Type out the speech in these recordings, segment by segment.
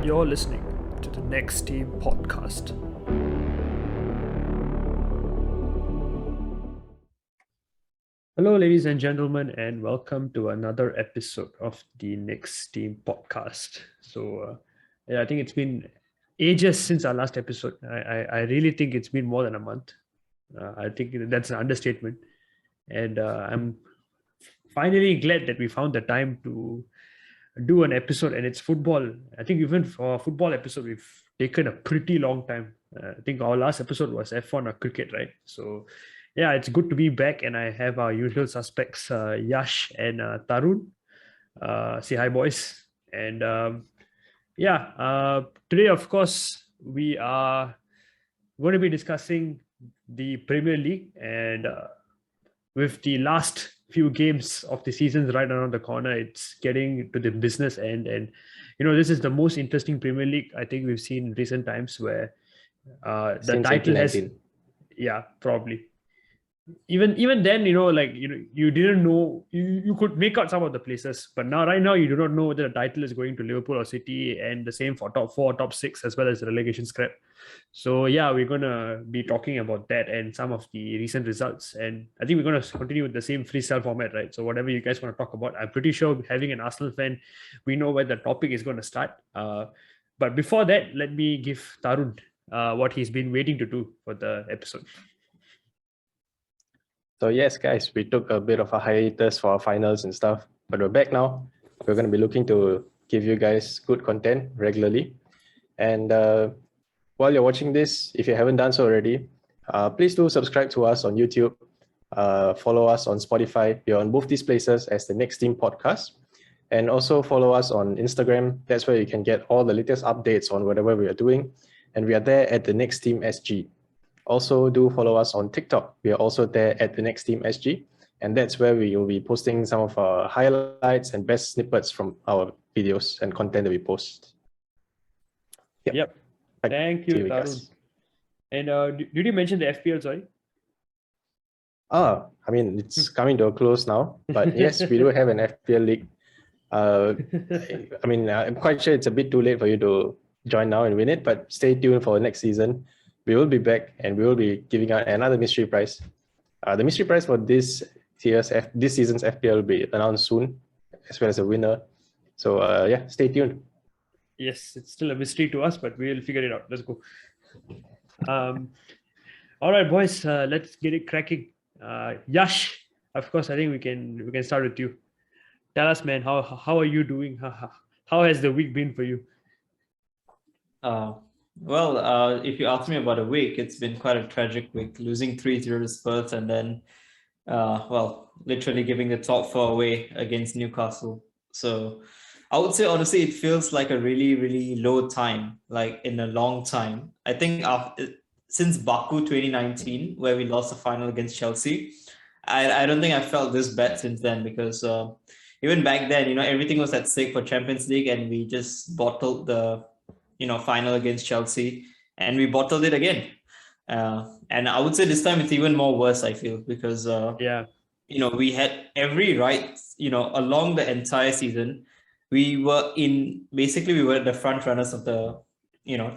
You're listening to the Next Team podcast. Hello, ladies and gentlemen, and welcome to another episode of the Next Team podcast. I think it's been ages since our last episode. I really think it's been more than a month. I think that's an understatement. And I'm finally glad that we found the time to do an episode, and it's football. I think even for a football episode, we've taken a pretty long time. I think our last episode was F1 or cricket, right? So yeah, it's good to be back, and I have our usual suspects, Yash and Tarun. Say hi, boys. And today, of course, we are going to be discussing the Premier League, and with the last few games of the seasons right around the corner, it's getting to the business end. And this is the most interesting Premier League I think we've seen in recent times, where the Since title has 1819. probably even then, you didn't know, you could make out some of the places, but right now you do not know whether the title is going to Liverpool or City, and the same for top four, top six, as well as relegation scrap. So yeah, we're gonna be talking about that and some of the recent results, and I think we're gonna continue with the same freestyle format, right? So whatever you guys want to talk about, I'm pretty sure, having an Arsenal fan, we know where the topic is going to start. But before that, let me give Tarun what he's been waiting to do for the episode. So yes, guys, we took a bit of a hiatus for our finals and stuff, but we're back now. We're going to be looking to give you guys good content regularly. And while you're watching this, if you haven't done so already, please do subscribe to us on YouTube. Follow us on Spotify. We're on both these places as the Next Team podcast. And also follow us on Instagram. That's where you can get all the latest updates on whatever we are doing. And we are there at the Next Team SG. Also, do follow us on TikTok. We are also there at the Next Team SG, and that's where we will be posting some of our highlights and best snippets from our videos and content that we post. Yep. Thank you, Tarun. And did you mention the FPL, sorry? I mean, it's coming to a close now, but yes, we do have an FPL league. I mean, I'm quite sure it's a bit too late for you to join now and win it, but stay tuned for next season. We will be back, and we will be giving out another mystery prize. The mystery prize for this season's FPL will be announced soon, as well as a winner. So stay tuned. Yes, it's still a mystery to us, but we'll figure it out. Let's go. All right, boys, let's get it cracking. Yash, of course, I think we can start with you. Tell us, man, how are you doing? How has the week been for you? If you ask me about a week, it's been quite a tragic week, losing 3-0 to Spurs, and then, literally giving the top four away against Newcastle. So I would say, honestly, it feels like a really, really low time, like in a long time. I think since Baku 2019, where we lost the final against Chelsea, I don't think I felt this bad since then, because even back then, everything was at stake for Champions League, and we just bottled the final against Chelsea, and we bottled it again. And I would say this time it's even more worse, I feel, because we had every right, along the entire season, we were the front runners of the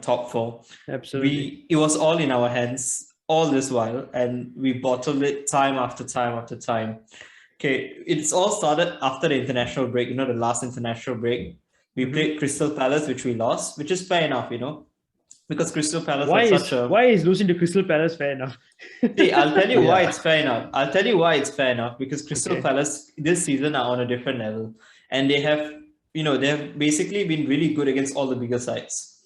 top four. Absolutely. It was all in our hands all this while, and we bottled it time after time after time. Okay, it's all started after the international break, the last international break. We played Crystal Palace, which we lost, which is fair enough, because Crystal Palace why is losing to Crystal Palace fair enough? See, I'll tell you why it's fair enough. Because Crystal Palace this season are on a different level, and they have basically been really good against all the bigger sides.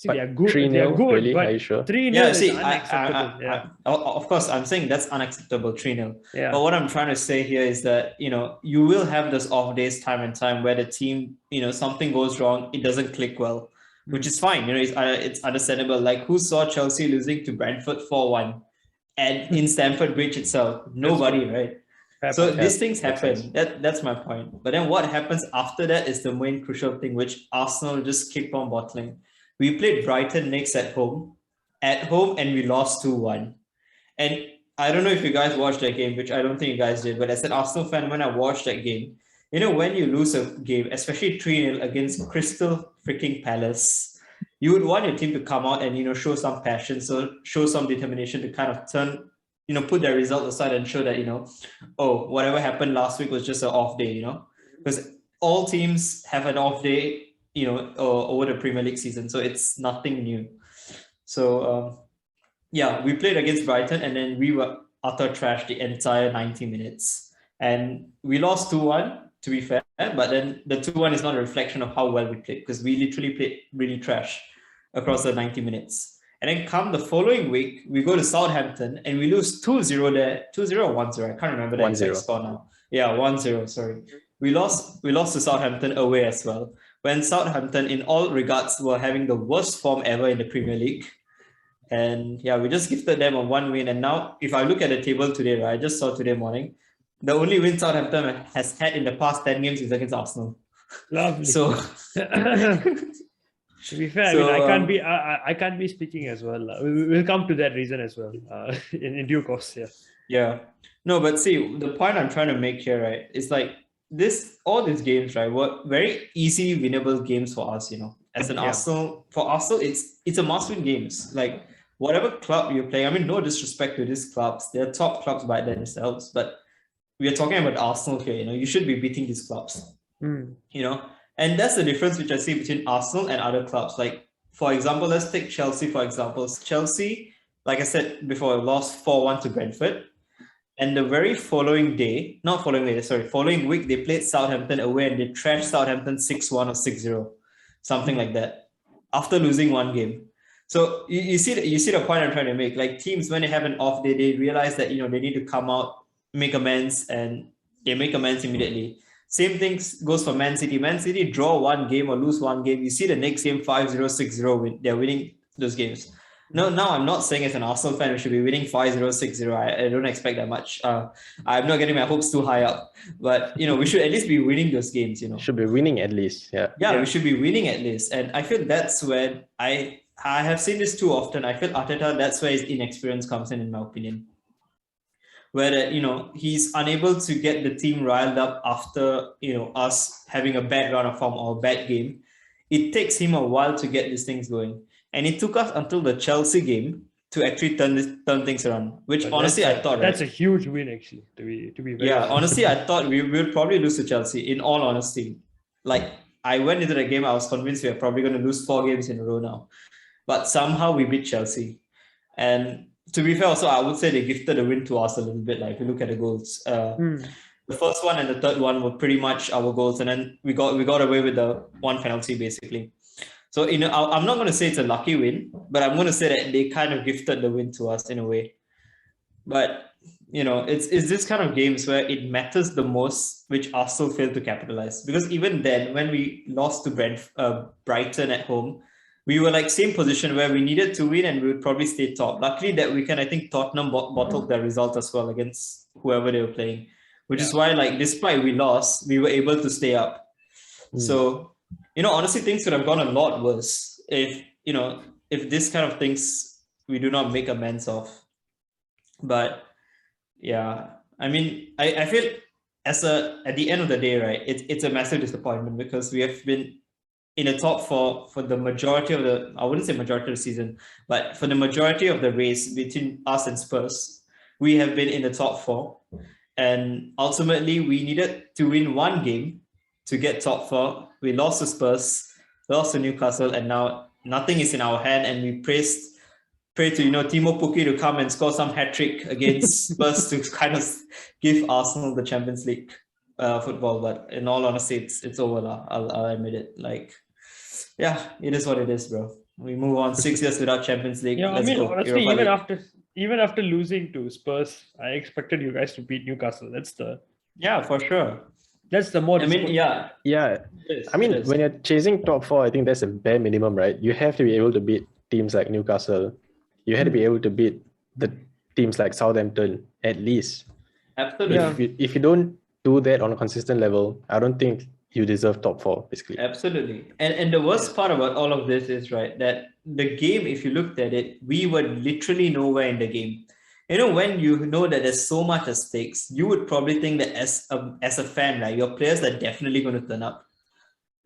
They are good. 3-0, they are good, really? But are you sure? 3-0 is unacceptable. Of course, I'm saying that's unacceptable, 3-0. Yeah. But what I'm trying to say here is that, you will have those off days time and time where the team, something goes wrong, it doesn't click well, which is fine. It's understandable. Like, who saw Chelsea losing to Brentford 4-1 and in Stamford Bridge itself? Nobody, right? So these things happen. That's my point. But then what happens after that is the main crucial thing, which Arsenal just keep on bottling. We played Brighton next at home, and we lost 2-1. And I don't know if you guys watched that game, which I don't think you guys did, but as an Arsenal fan, when I watched that game, when you lose a game, especially 3-0 against Crystal freaking Palace, you would want your team to come out and, show some passion, so show some determination to kind of turn, put their result aside and show that, oh, whatever happened last week was just an off day, because all teams have an off day, over the Premier League season. So it's nothing new. So, yeah, we played against Brighton and then we were utter trash the entire 90 minutes. And we lost 2-1, to be fair, but then the 2-1 is not a reflection of how well we played, because we literally played really trash across the 90 minutes. And then come the following week, we go to Southampton and we lose 2-0 there, 2-0 or 1-0. I can't remember the exact score now. Yeah, 1-0, sorry. We lost to Southampton away as well, when Southampton, in all regards, were having the worst form ever in the Premier League. And yeah, we just gifted them a 1 win. And now, if I look at the table today, right, I just saw today morning, the only win Southampton has had in the past 10 games is against Arsenal. Lovely. So, to be fair, so, I can't be speaking as well. We'll come to that reason as well in due course. Yeah. Yeah. No, but see, the point I'm trying to make here, right, is like all these games, right, were very easy winnable games for us. As an Arsenal, for Arsenal, it's a must-win games. Like whatever club you're playing. I mean, no disrespect to these clubs; they're top clubs by themselves, but we are talking about Arsenal here. You should be beating these clubs. And that's the difference which I see between Arsenal and other clubs. Like, for example, let's take Chelsea, for example. Chelsea, like I said before, lost 4-1 to Brentford. And the very following week, they played Southampton away and they trashed Southampton 6-1 or 6-0, something like that, after losing one game. So you see the point I'm trying to make. Like teams, when they have an off day, they realize that, they need to come out, make amends, and they make amends immediately. Same thing goes for Man City. Man City draw one game or lose one game. You see the next game 5-0, 6-0 win. They're winning those games. No, I'm not saying as an Arsenal fan we should be winning 5-0, 6-0. I don't expect that much. I'm not getting my hopes too high up. But, we should at least be winning those games, Should be winning at least, yeah. Yeah, we should be winning at least. And I feel that's where I have seen this too often. I feel Arteta, that's where his inexperience comes in my opinion. Where, he's unable to get the team riled up after, us having a bad run of form or a bad game. It takes him a while to get these things going. And it took us until the Chelsea game to actually turn things around, which but honestly I thought that's a huge win actually. To be very honest. Honestly, I thought we would probably lose to Chelsea. In all honesty, like I went into the game, I was convinced we are probably going to lose 4 games in a row now, but somehow we beat Chelsea. And to be fair, also I would say they gifted the win to us a little bit. Like if you look at the goals, the first one and the third one were pretty much our goals, and then we got away with the one penalty basically. So, I'm not going to say it's a lucky win, but I'm going to say that they kind of gifted the win to us in a way. But, it's this kind of games where it matters the most, which Arsenal failed to capitalize. Because even then, when we lost to Brighton at home, we were like same position where we needed to win and we would probably stay top. Luckily that weekend, I think Tottenham bottled their result as well against whoever they were playing, which is why, like, despite we lost, we were able to stay up. So, honestly, things could have gone a lot worse if this kind of things we do not make amends of. But yeah, I mean, I feel at the end of the day, right, it's a massive disappointment because we have been in the top 4 for the majority of I wouldn't say majority of the season, but for the majority of the race between us and Spurs, we have been in the top 4. And ultimately, we needed to win one game to get top 4. We lost to Spurs, lost to Newcastle, and now nothing is in our hand. And we pray to Timo Pukki to come and score some hat trick against Spurs to kind of give Arsenal the Champions League football. But in all honesty, it's over. I'll admit it. Like, yeah, it is what it is, bro. We move on 6 years without Champions League. Yeah, honestly, even after losing to Spurs, I expected you guys to beat Newcastle. For sure. That's the more. I mean, when you're chasing top 4, I think that's a bare minimum, right? You have to be able to beat teams like Newcastle. You have to be able to beat the teams like Southampton at least. Absolutely. If you don't do that on a consistent level, I don't think you deserve top 4, basically. Absolutely. And the worst part about all of this is, right, that the game, if you looked at it, we were literally nowhere in the game. when you know that there's so much at stakes, you would probably think that as a fan, like your players are definitely going to turn up.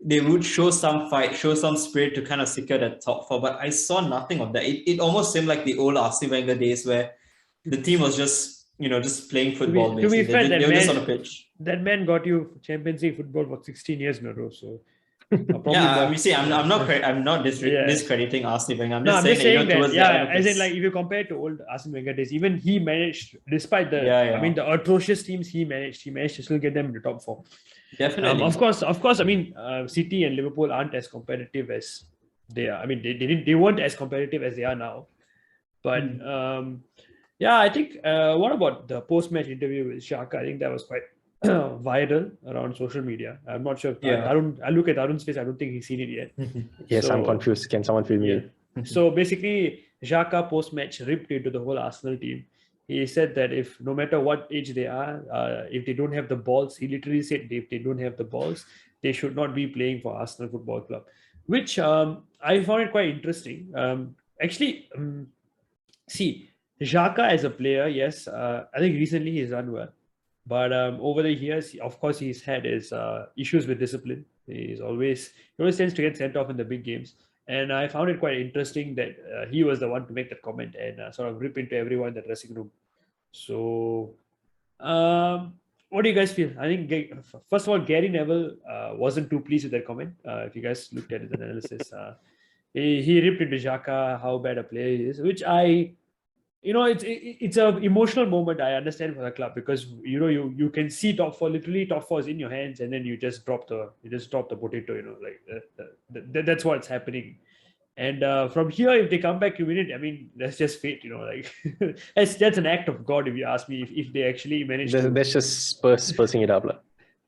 They would show some fight, show some spirit to kind of secure the top four. But I saw nothing of that. It almost seemed like the old Arsene Wenger days where the team was just playing football. To be fair, They were just on a pitch. that man got you Champions League football for 16 years in a row. So yeah, I'm not discrediting Arsene Wenger. I'm just saying saying that, as in, like, if you compare it to old Arsene Wenger days, even he managed, despite the the atrocious teams he managed to still get them in the top four. Definitely. Of course. City and Liverpool aren't as competitive as they are. I mean, they weren't as competitive as they are now. But I think what about the post-match interview with Shaka? I think that was quite viral around social media. I'm not sure. I look at Arun's face. I don't think he's seen it yet. Yes, I'm confused. Can someone fill me in? So basically, Shaka post-match ripped into the whole Arsenal team. He said that if no matter what age they are, if they don't have the balls, he literally said if they don't have the balls, they should not be playing for Arsenal Football Club, which I found it quite interesting. See, Shaka as a player, yes, I think recently he's done well. But over the years, of course, he's had his issues with discipline. He always tends to get sent off in the big games. And I found it quite interesting that he was the one to make that comment and sort of rip into everyone in the dressing room. So, what do you guys feel? I think, first of all, Gary Neville wasn't too pleased with that comment. If you guys looked at his analysis, he ripped into Shaka, how bad a player he is, which it's an emotional moment. I understand for the club because you can see top four is in your hands, and then you just drop the potato. That's what's happening. And from here, if they come back to win it, I mean, that's just fate. That's an act of God, if you ask me. If they actually manage, that's just pursing it up,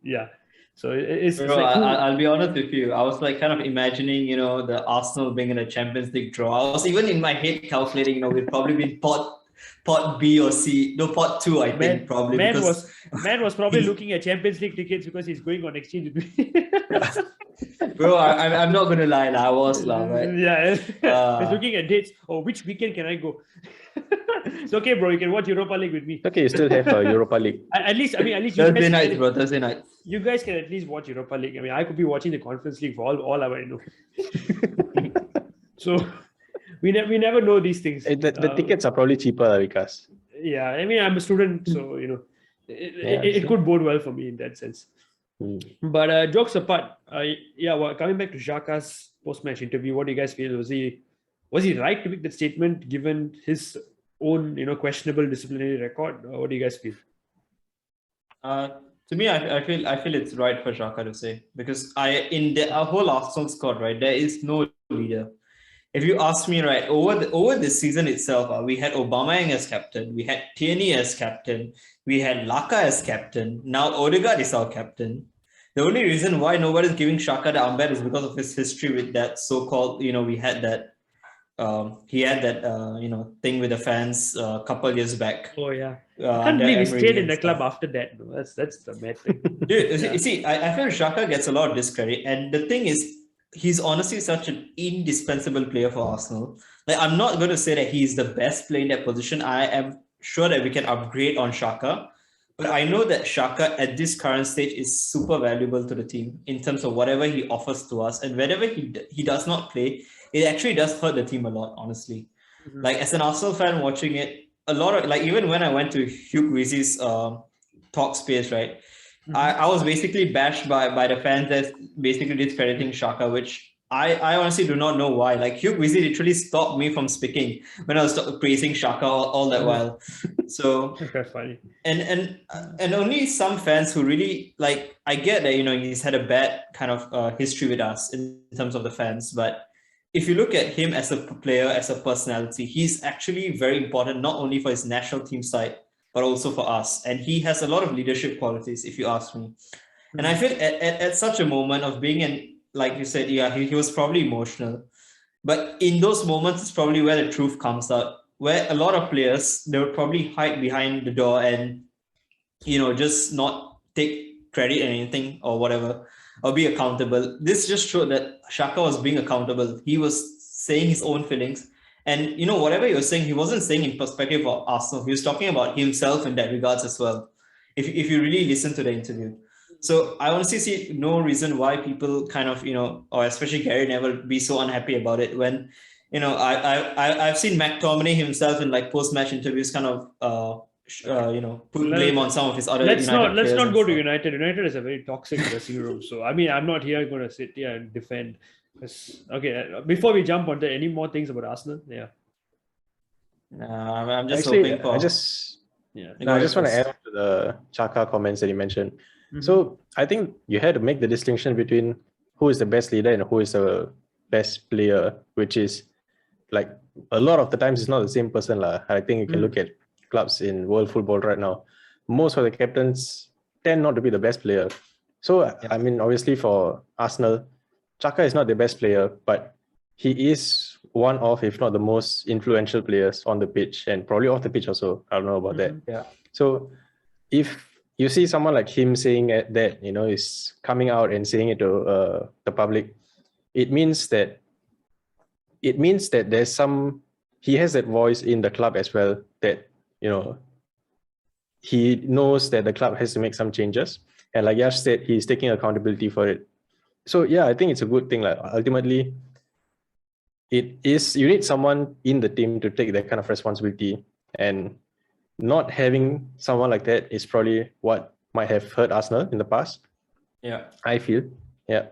yeah. So it's Bro, like, I'll be honest with you. I was like kind of imagining, the Arsenal being in a Champions League draw. I was even in my head calculating, we'd probably be pot B or C. No, pot 2, I think, probably. Man was probably looking at Champions League tickets because he's going on exchange with me. Bro, I'm not going to lie. I was, right? Yeah. He's looking at dates. Oh, which weekend can I go? It's okay, bro. You can watch Europa League with me. Okay, you still have Europa League. At least Thursday night, bro. Thursday night. You guys can at least watch Europa League. I mean, I could be watching the Conference League for all I know. So we never know these things. The tickets are probably cheaper, Vikas. Yeah, I mean, I'm a student, so it could bode well for me in that sense. But jokes apart, coming back to Shaka's post-match interview, what do you guys feel? Was he right to make that statement given his own questionable disciplinary record? What do you guys feel? To me, I feel it's right for Shaka to say, because in our whole Arsenal squad, right, there is no leader. If you ask me, right, over the season itself, we had Aubameyang as captain, we had Tierney as captain, we had Laka as captain. Now Odegaard is our captain. The only reason why nobody's giving Shaka the armband is because of his history with that so-called, we had that. He had that thing with the fans a couple of years back. Oh yeah, I can't believe he stayed in the club after that. No, that's the bad thing. Dude, you see, I feel Shaka gets a lot of discredit, and the thing is, he's honestly such an indispensable player for Arsenal. Like, I'm not going to say that he's the best player in that position. I am sure that we can upgrade on Shaka, but I know that Shaka at this current stage is super valuable to the team in terms of whatever he offers to us, and whenever he does not play, it actually does hurt the team a lot, honestly. Mm-hmm. Like, as an Arsenal fan watching it, a lot of, like, even when I went to Hugh Rizzi's talk space, right, mm-hmm. I was basically bashed by the fans that's basically discrediting Shaka, which I honestly do not know why. Like, Hugh Rizzi literally stopped me from speaking when I was praising Shaka all that while. So that's funny. And only some fans who really, like, I get that, he's had a bad kind of history with us in terms of the fans, but if you look at him as a player, as a personality, he's actually very important, not only for his national team side, but also for us. And he has a lot of leadership qualities, if you ask me. Mm-hmm. And I feel at such a moment of being in, like you said, he was probably emotional. But in those moments, it's probably where the truth comes out, where a lot of players, they would probably hide behind the door and, just not take credit and anything or whatever, or be accountable. This just showed that Shaka was being accountable. He was saying his own feelings, And whatever you're saying, he wasn't saying in perspective of Arsenal. He was talking about himself in that regards as well. If you really listen to the interview. So I honestly see no reason why people kind of, or especially Gary Neville, be so unhappy about it when, I've seen McTominay himself in like post-match interviews kind of, put blame on some of his other let's United let's players not and go to stuff. United. United is a very toxic dressing room. So I mean, I'm not here going to sit here and defend. Okay, before we jump on that, any more things about Arsenal? Yeah. I'm just Actually, hoping for. I just Go want to ahead add on to the Shaka comments that you mentioned. Mhm. So I think you had to make the distinction between who is the best leader and who is the best player, which is like a lot of the times it's not the same person. I think you can look at clubs in world football right now. Most of the captains tend not to be the best player. So I mean, obviously for Arsenal, Shaka is not the best player, but he is one of, if not the most influential players on the pitch and probably off the pitch also. I don't know about that. Yeah. So if you see someone like him saying that, is coming out and saying it to the public, it means that there's he has that voice in the club as well, that, he knows that the club has to make some changes. And like Yash said, he's taking accountability for it. So yeah, I think it's a good thing. Like ultimately, you need someone in the team to take that kind of responsibility, and not having someone like that is probably what might have hurt Arsenal in the past. Yeah. I feel. Yeah.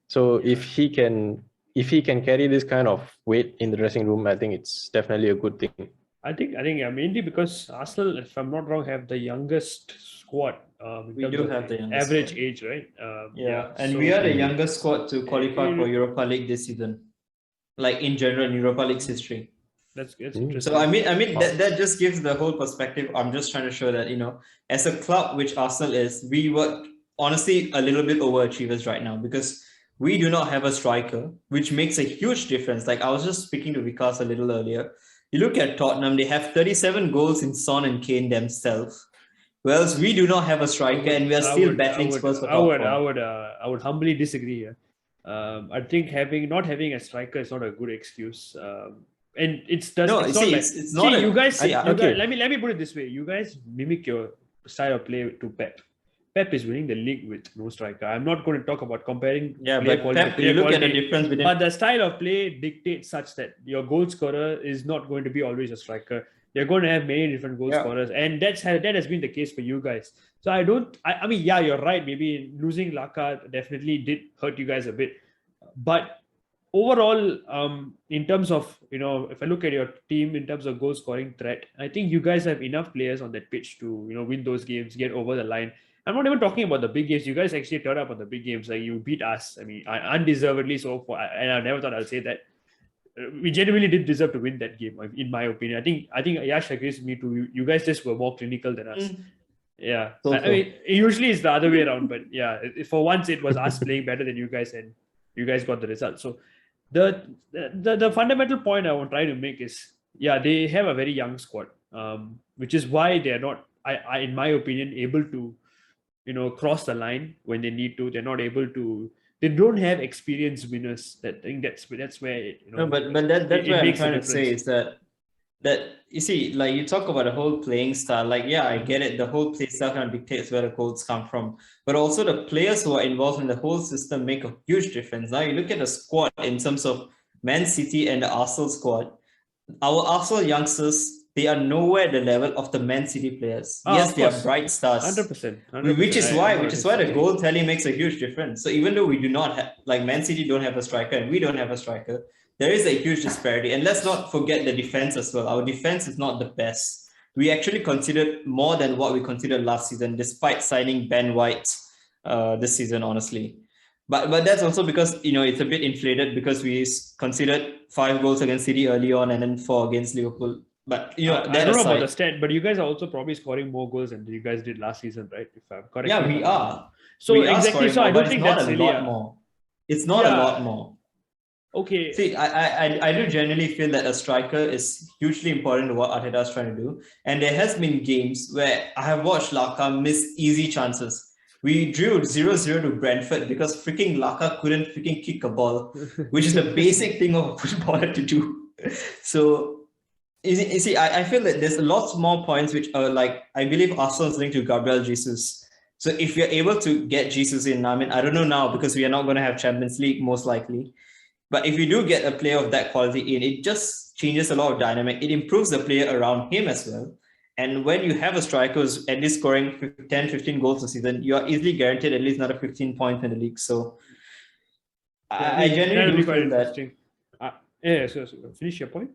So if he can carry this kind of weight in the dressing room, I think it's definitely a good thing. I think mainly because Arsenal, if I'm not wrong, have the youngest squad. We do have the youngest average squad. age, right? And we are the youngest squad to qualify for Europa League this season, like in general in Europa League's history. That's interesting. So I mean that just gives the whole perspective. I'm just trying to show that, as a club, which Arsenal is, we were honestly a little bit overachievers right now because we do not have a striker, which makes a huge difference. Like I was just speaking to Vikas a little earlier. You look at Tottenham, they have 37 goals in Son and Kane themselves. Whereas we do not have a striker, and we are still battling Spurs for top form. I would humbly disagree here. I think not having a striker is not a good excuse. And it's not. You guys. Let me put it this way: you guys mimic your style of play to Pep. Pep is winning the league with no striker. I'm not going to talk about comparing. Yeah, but Pep, you look at the difference between. But the style of play dictates such that your goal scorer is not going to be always a striker. You're going to have many different goal scorers, and that has been the case for you guys. So I mean, yeah, you're right. Maybe losing Laka definitely did hurt you guys a bit, but overall, in terms of, if I look at your team in terms of goal scoring threat, I think you guys have enough players on that pitch to, win those games, get over the line. I'm not even talking about the big games. You guys actually turned up on the big games. Like you beat us. I mean, undeservedly so. And I never thought I'd say that. We genuinely did deserve to win that game, in my opinion. I think Yash agrees with me too. You guys just were more clinical than us. Yeah. I mean, usually it's the other way around, but yeah, for once it was us playing better than you guys, and you guys got the result. So the fundamental point I want to try to make is, they have a very young squad, which is why they're not, in my opinion, able to, cross the line when they need to. They're not able to. They don't have experienced winners. That's where but that's what I'm trying to say is that you see, like you talk about the whole playing style. Like I get it. The whole play style kind of dictates where the goals come from, but also the players who are involved in the whole system make a huge difference. Now you look at the squad in terms of Man City and the Arsenal squad. Our Arsenal youngsters, they are nowhere at the level of the Man City players. Yes, they are bright stars. 100%. Which is why the goal tally makes a huge difference. So even though we do not have, like Man City don't have a striker and we don't have a striker, there is a huge disparity. And let's not forget the defense as well. Our defense is not the best. We actually considered more than what we considered last season, despite signing Ben White this season, honestly. But that's also because, it's a bit inflated because we considered 5 goals against City early on and then 4 against Liverpool. But I don't know about the stat, but you guys are also probably scoring more goals than you guys did last season, right? If I'm correct. Yeah, we are. So exactly. So I don't think that's really a lot more. It's not a lot more. Okay. See, I do genuinely feel that a striker is hugely important to what Arteta is trying to do. And there has been games where I have watched Laka miss easy chances. We drew 0-0 to Brentford because freaking Laka couldn't freaking kick a ball, which is the basic thing of a footballer to do. So, you see, I feel that there's lots more points which are like, I believe Arsenal is linked to Gabriel Jesus. So if you're able to get Jesus in, I mean, I don't know now because we are not going to have Champions League most likely. But if you do get a player of that quality in, it just changes a lot of dynamic. It improves the player around him as well. And when you have a striker who's at least scoring 10, 15 goals a season, you are easily guaranteed at least another 15 points in the league. So I genuinely do feel that. So finish your point.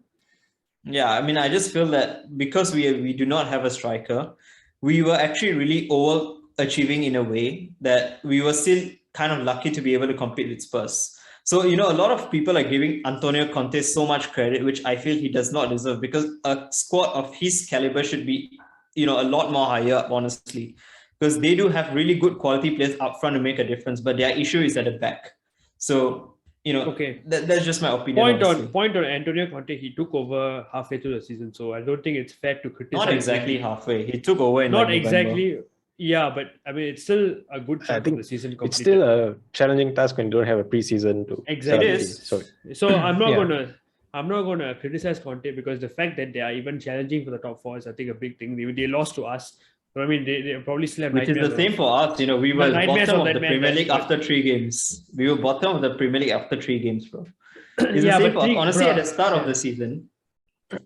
Yeah, I mean, I just feel that because we do not have a striker, we were actually really overachieving in a way that we were still kind of lucky to be able to compete with Spurs. So, a lot of people are giving Antonio Conte so much credit, which I feel he does not deserve, because a squad of his caliber should be, a lot more higher up, honestly, because they do have really good quality players up front to make a difference, but their issue is at the back. So, Okay. that's just my opinion. Point on Antonio Conte, he took over halfway through the season, so I don't think it's fair to criticize. Not exactly halfway. He took over in not like exactly. November. Yeah, but I mean, it's still a good I chunk think of the season completed. it's still a challenging task when you don't have a preseason to Exactly. set up the team. So I'm not Yeah. gonna criticize Conte, because the fact that they are even challenging for the top four is, I think, a big thing. They lost to us. So, I mean, they probably still have Which is the same for us. We were nightmares bottom on of that the man, Premier League but- after 3 games. We were bottom of the Premier League after 3 games, bro. It's Yeah, the same but for think, honestly, at the bruh, start of the season,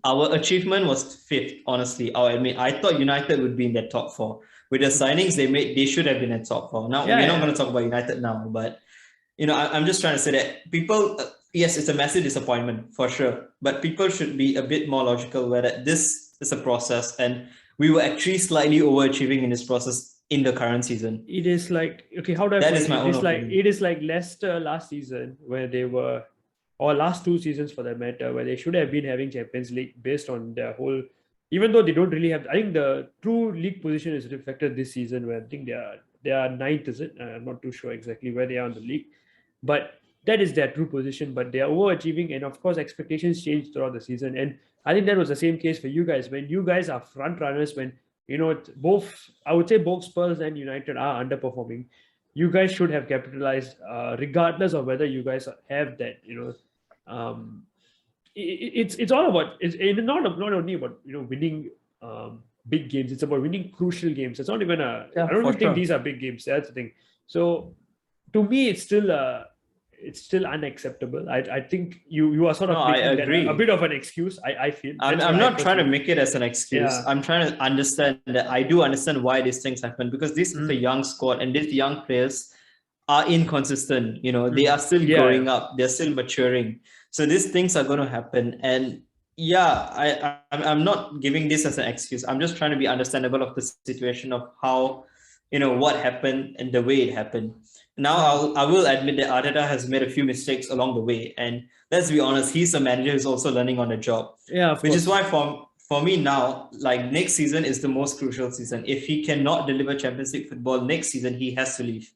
our achievement was 5th, honestly. I thought United would be in that top 4. With the signings they made, they should have been at top 4. Now, we're not going to talk about United now, but I'm just trying to say that people, yes, it's a massive disappointment for sure, but people should be a bit more logical where that this is a process, and we were actually slightly overachieving in this process in the current season. It is like, okay, how do I That put is it? my own opinion. It is like Leicester last season, where they were, or last 2 seasons for that matter, where they should have been having Champions League based on their whole, even though they don't really have, I think the true league position is reflected this season, where I think they are 9th, is it? I'm not too sure exactly where they are in the league, but that is their true position. But they are overachieving, and of course expectations change throughout the season. And I think that was the same case for you guys, when you guys are front runners, when I would say both Spurs and United are underperforming. You guys should have capitalized, regardless of whether you guys have that. It's all about, it's not only about winning big games. It's about winning crucial games. It's not even I don't even think these are big games. That's the thing. So to me, it's still unacceptable. I think you are sort of making that a bit of an excuse. I feel I'm not trying to make it as an excuse. Yeah. I'm trying to understand that I do understand why these things happen, because this is a young squad and these young players are inconsistent. They are still growing up. They're still maturing. So these things are going to happen. And yeah, I'm not giving this as an excuse. I'm just trying to be understandable of the situation of how, what happened and the way it happened. Now, I will admit that Arteta has made a few mistakes along the way. And let's be honest, he's a manager who's also learning on the job. Yeah, which is why for me now, like, next season is the most crucial season. If he cannot deliver Champions League football next season, he has to leave.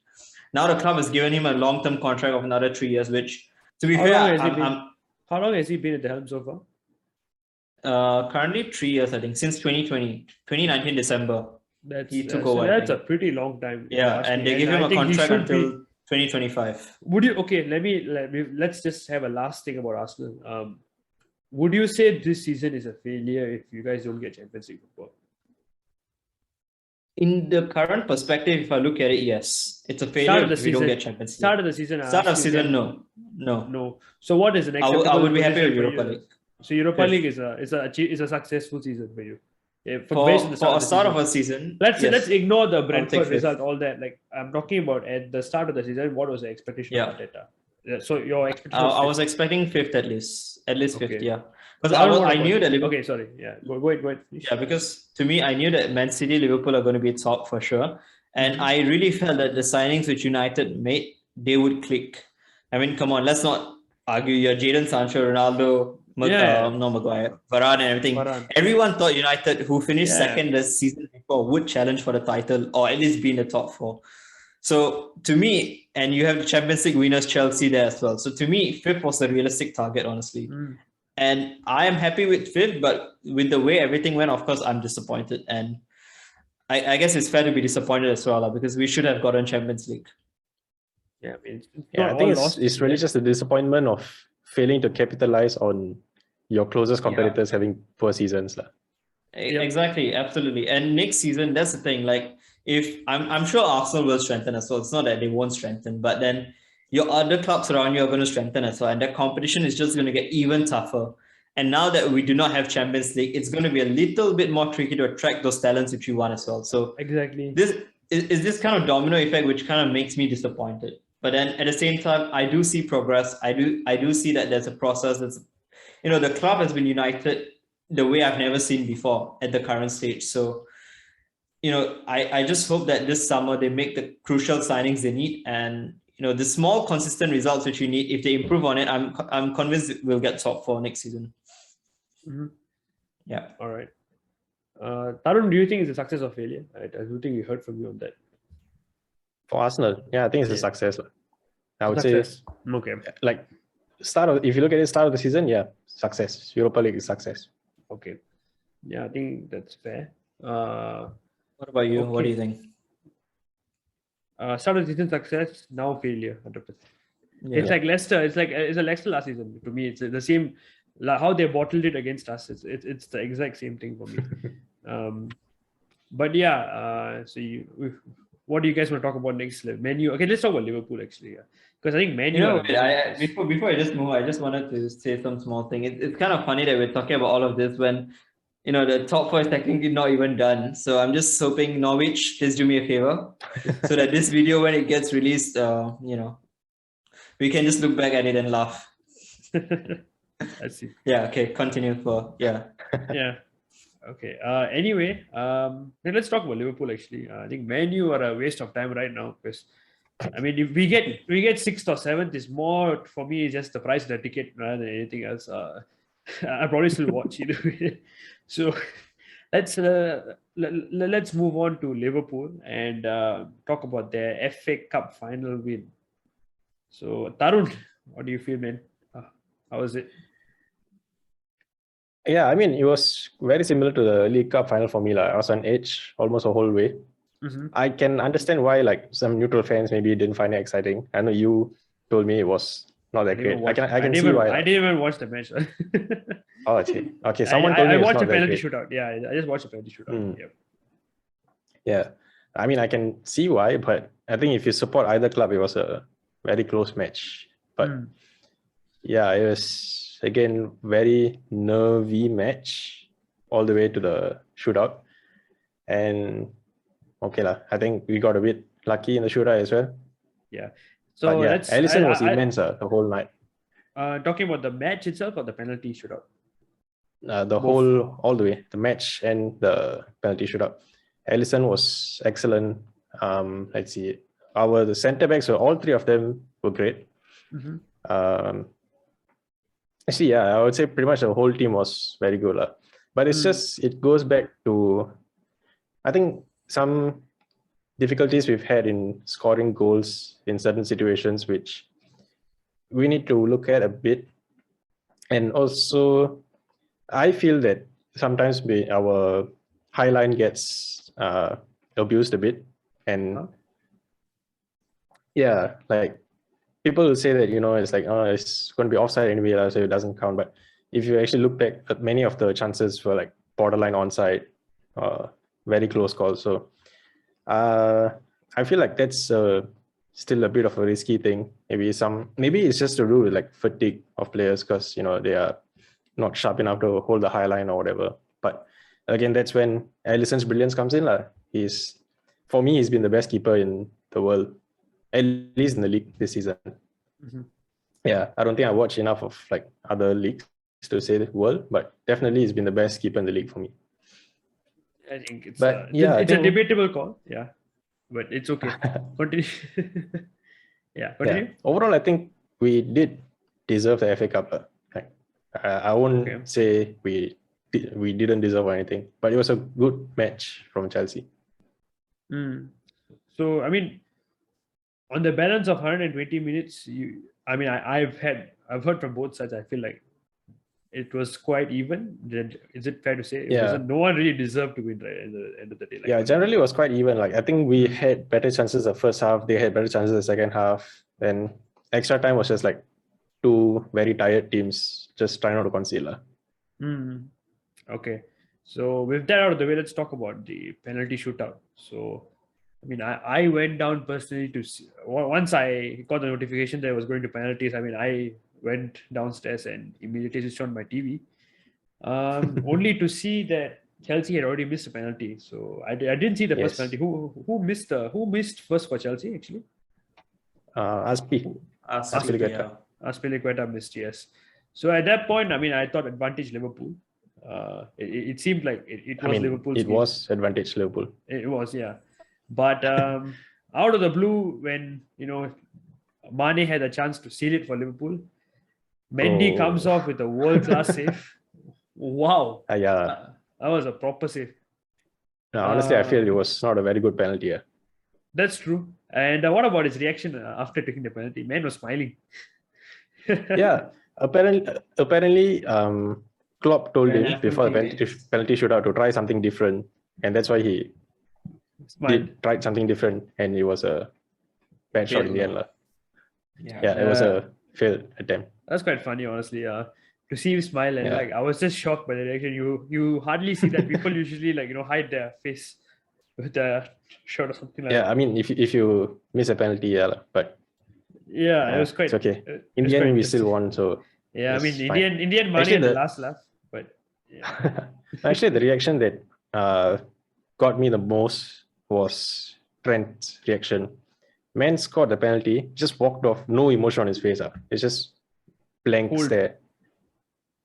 Now the club has given him a long-term contract of another 3 years, which, to be fair, how long has he been at the helm so far? Currently 3 years, I think, since 2019 December. He took over. That's a pretty long time. Yeah, and they give him a contract until 2025. Would you? Okay, let's just have a last thing about Arsenal. Would you say this season is a failure if you guys don't get Champions League football? In the current perspective, if I look at it, yes, it's a failure if we don't get Champions League. Start of the season, no. So what is the next? I would be happy with Europa League. So Europa League is a successful season for you. Yeah, for a start of a season. Let's ignore the Brentford result, all that. Like, I'm talking about at the start of the season, what was the expectation of Arteta? So your expectation? I was expecting 5th at least 5th, yeah. Because I knew that Liverpool. Okay, sorry, yeah. Go ahead. Yeah, because to me, I knew that Man City, Liverpool are going to be top for sure, and I really felt that the signings which United made, they would click. I mean, come on, let's not argue. You're Jadon Sancho, Ronaldo. Maguire, Varane and everything. Everyone thought United, who finished second the season before, would challenge for the title or at least be in the top 4. So to me, and you have the Champions League winners Chelsea there as well. So to me, 5th was the realistic target, honestly. And I am happy with 5th, but with the way everything went, of course, I'm disappointed. And I guess it's fair to be disappointed as well, because we should have gotten Champions League. I think it's really just a disappointment of failing to capitalize on your closest competitors having poor seasons. Exactly, absolutely. And next season, that's the thing. Like, if I'm sure Arsenal will strengthen as well. It's not that they won't strengthen, but then your other clubs around you are going to strengthen as well, and that competition is just going to get even tougher. And now that we do not have Champions League, it's going to be a little bit more tricky to attract those talents which you want as well. So Exactly. this is this kind of domino effect which kind of makes me disappointed. But then at the same time, I do see progress. I do see that there's a process. That's, the club has been united the way I've never seen before at the current stage. So, I just hope that this summer they make the crucial signings they need, and the small consistent results which you need. If they improve on it, I'm convinced we'll get top 4 next season. Mm-hmm. Yeah. All right. Tarun, do you think it's a success or failure? I do think we heard from you on that. For Arsenal, yeah, I think it's a success. I would Success. Okay. say, like, if you look at the start of the season, yeah, success. Europa League is success. Okay. Yeah, I think that's fair. What about you? What do you think? Start of the season success, now failure, 100%. Yeah. It's like Leicester. It's a Leicester last season. To me, it's the same. Like how they bottled it against us. It's the exact same thing for me. But yeah. What do you guys want to talk about next? Man U. Okay, let's talk about Liverpool actually. Because I think Man U. Before I just move, I just wanted to say some small thing. It's kind of funny that we're talking about all of this when the top 4 is technically not even done. So I'm just hoping Norwich, please do me a favor, so that this video, when it gets released, we can just look back at it and laugh. I see. Yeah. Okay. Continue yeah. Yeah. Okay. Anyway, let's talk about Liverpool. Actually, I think Man U are a waste of time right now because, I mean, if we get 6th or 7th, is more for me just the price of the ticket rather than anything else. I probably still watch it. So let's move on to Liverpool and talk about their FA Cup final win. So Tarun, what do you feel, man? How was it? Yeah, I mean, it was very similar to the League Cup final for me. I was on edge almost the whole way. Mm-hmm. I can understand why some neutral fans maybe didn't find it exciting. I know you told me it was not that great. I can see why. I didn't even watch the match. Oh, okay. Someone told me I it's watched not a penalty that great. shootout. Yeah, I just watched a penalty shootout. Yep. Yeah, I mean, I can see why, but I think if you support either club, it was a very close match. But yeah, it was again very nervy match all the way to the shootout. And okay lah, I think we got a bit lucky in the shootout as well. Yeah. So but yeah, Alisson was immense the whole night. Talking about the match itself or the penalty shootout? All the way, the match and the penalty shootout. Alisson was excellent. Let's see, the centre backs were all 3 of them were great. Mm-hmm. Actually, yeah, I would say pretty much the whole team was very good. But it's just, it goes back to, I think, some difficulties we've had in scoring goals in certain situations, which we need to look at a bit. And also, I feel that sometimes our high line gets abused a bit. And yeah, like people will say that, it's like, it's going to be offside anyway, so it doesn't count. But if you actually look back at many of the chances were like borderline onside, very close calls. So I feel like that's still a bit of a risky thing. Maybe it's just to do with like fatigue of players because, they are not sharp enough to hold the high line or whatever. But again, that's when Alisson's brilliance comes in. For me, he's been the best keeper in the world, at least in the league this season. Mm-hmm. Yeah, I don't think I watched enough of like other leagues to say the world, but definitely he's been the best keeper in the league for me. I think it's a debatable call. Yeah, but it's okay. Continue. Yeah, continue. Yeah. Overall, I think we did deserve the FA Cup. I won't say we didn't deserve anything, but it was a good match from Chelsea. So, I mean, on the balance of 120 minutes, I've heard from both sides. I feel like it was quite even. Is it fair to say? Yeah. No one really deserved to win, right, at the end of the day. Generally it was quite even. I think we had better chances the first half. They had better chances the second half. Then extra time was just like 2 very tired teams just trying not to concede. Mm. Okay. So with that out of the way, let's talk about the penalty shootout. So, I mean, I went down personally to see, once I got the notification that I was going to penalties. I mean, I went downstairs and immediately switched on my TV, only to see that Chelsea had already missed a penalty. So I didn't see the first Yes. penalty. Who missed first for Chelsea actually? Aspi. Aspilicueta. Aspilicueta missed, yes. So at that point, I mean, I thought advantage Liverpool. It seemed like it I was mean, Liverpool's it game. was advantage Liverpool. It was, yeah. But out of the blue, when Mane had a chance to seal it for Liverpool, Mendy comes off with a world-class save. Wow, Yeah. that was a proper save. No, honestly, I feel it was not a very good penalty. Yeah. That's true. And what about his reaction after taking the penalty? Man was smiling. Yeah. Apparently, Klopp told him Penalty before the minutes. penalty shootout to try something different, and that's why he Smiled. tried something different, and it was a bad shot in the end. Yeah, it was a failed attempt. That's quite funny, honestly. To see him smile and Yeah. like I was just shocked by the reaction. You hardly see that. People usually hide their face with a shirt or something like Yeah, that. I mean, if you miss a penalty, yeah, but Yeah, it was quite. it's okay. it In was the quite end, we still interesting. won, so Yeah, I mean, it's fine. Indian money Actually, at the the- last laugh, but yeah. Actually, the reaction that got me the most was Trent's reaction. Man scored the penalty, just walked off, no emotion on his face. It's just blank Cold. stare.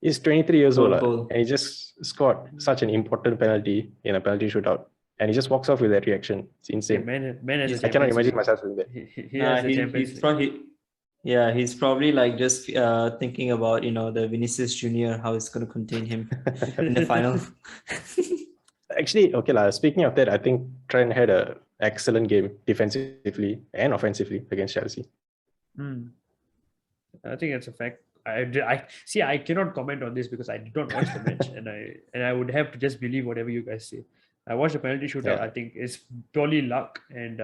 He's 23 years old, Cold. and he just scored such an important penalty in a penalty shootout. And he just walks off with that reaction. It's Yeah, insane. man has a I cannot Champions imagine League. myself doing that. He has the Champions He's League. he's probably like just thinking about the Vinicius Junior, how it's going to contain him in the final. Actually, okay, speaking of that, I think Trent had an excellent game defensively and offensively against Chelsea. Hmm. I think that's a fact. I see. I cannot comment on this because I did not watch the match, and I would have to just believe whatever you guys say. I watched the penalty shootout. Yeah. I think it's purely luck, and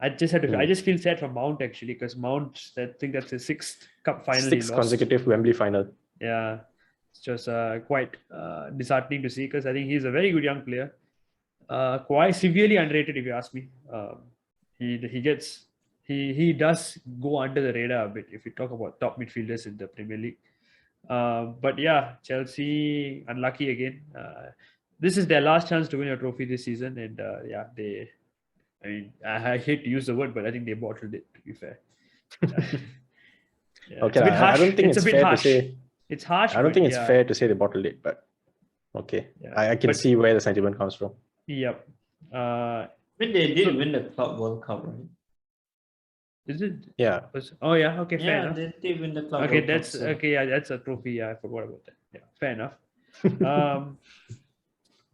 I just had to. I just feel sad for Mount actually because Mount. I think that's his sixth cup final. he lost. Consecutive Wembley final. Yeah, it's just quite disheartening to see because I think he's a very good young player. Quite severely underrated, if you ask me. He does go under the radar a bit if we talk about top midfielders in the Premier League. But yeah, Chelsea unlucky again. This is their last chance to win a trophy this season, and yeah, they. I mean, I hate to use the word, but I think they bottled it. To be fair. Yeah, Okay, it's a bit harsh. I don't think it's a bit fair harsh. to say. It's harsh. I don't but think it's yeah, fair to say they bottled it, but okay. Yeah. I can But- see where the sentiment comes from. Yep. But they did win the Club World Cup, right? Is it? Yeah. Oh yeah. Okay. Fair Yeah, enough. they did win the Club Okay, World that's Cup. So. okay. Yeah, that's a trophy. Yeah, I forgot about that. Yeah, fair enough.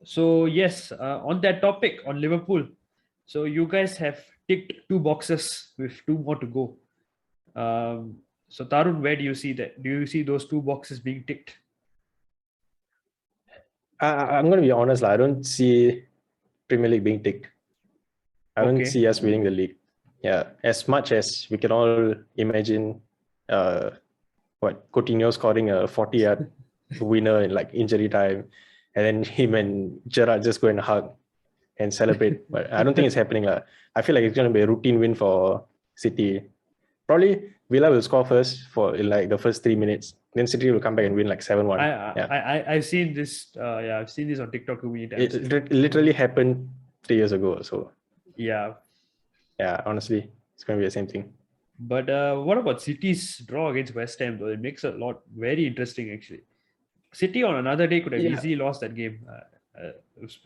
So yes, on that topic on Liverpool, so you guys have ticked 2 boxes with 2 more to go. So Tarun, where do you see that? Do you see those 2 boxes being ticked? I'm going to be honest, I don't see Premier League being ticked. I don't Okay. see us winning the league. Yeah, as much as we can all imagine, Coutinho scoring a 40-yard winner in like injury time, and then him and Gerrard just go and hug and celebrate. But I don't think it's happening. I feel like it's going to be a routine win for City. Probably Villa will score first for like the first 3 minutes. Then City will come back and win like 7-1. I've seen this. Yeah, I've seen this on TikTok too many times. It literally happened 3 years ago. So Yeah. yeah, honestly, it's going to be the same thing. But what about City's draw against West Ham, though? It makes it a lot very interesting, actually. City on another day could have easily lost that game. It's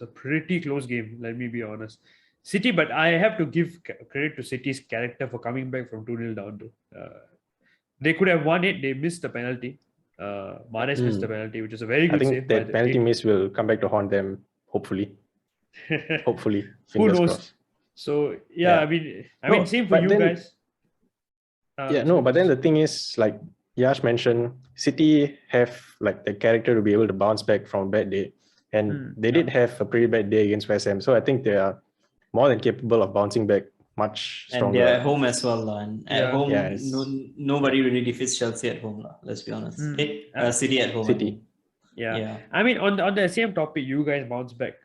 a pretty close game, let me be honest. City, but I have to give credit to City's character for coming back from 2-0 down. They could have won it. They missed the penalty. Mahrez missed the penalty, which is a very good I save. think that penalty miss will come back to haunt them, hopefully. Hopefully. Who Fingers knows? crossed. So, yeah, Yeah. I mean, same for but you then- guys. But then the thing is, like Yash mentioned, City have like the character to be able to bounce back from a bad day. And they did have a pretty bad day against West Ham. So I think they are more than capable of bouncing back much And stronger. they're at home as well. And at Yeah. home, Yeah, it's- nobody really defeats Chelsea at home. Let's be honest. City at home. I City. mean. Yeah. Yeah. I mean, on the same topic, you guys bounce back.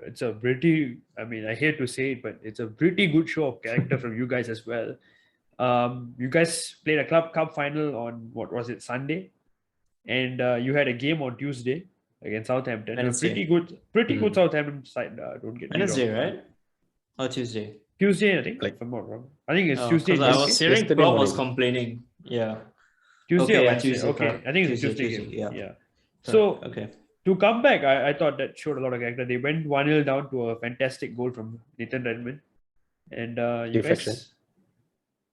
It's a pretty, I mean, I hate to say it, but it's a pretty good show of character from you guys as well. You guys played a club cup final on, what was it, Sunday? And you had a game on Tuesday against Southampton. A Wednesday. pretty good Southampton side. Don't get me Wednesday, wrong. right? Or Tuesday? Tuesday, I think, Like- if I'm not wrong. I think it's Tuesday. Because I in was UK. hearing Yesterday Klopp was morning. complaining. Yeah. Tuesday Okay, or yeah, Wednesday. Tuesday, Okay, correct. I think it's a Tuesday, Tuesday game. yeah. Yeah. So Okay. to come back, I thought that showed a lot of character. They went 1-0 down to a fantastic goal from Nathan Redmond. And you Deflection. guys,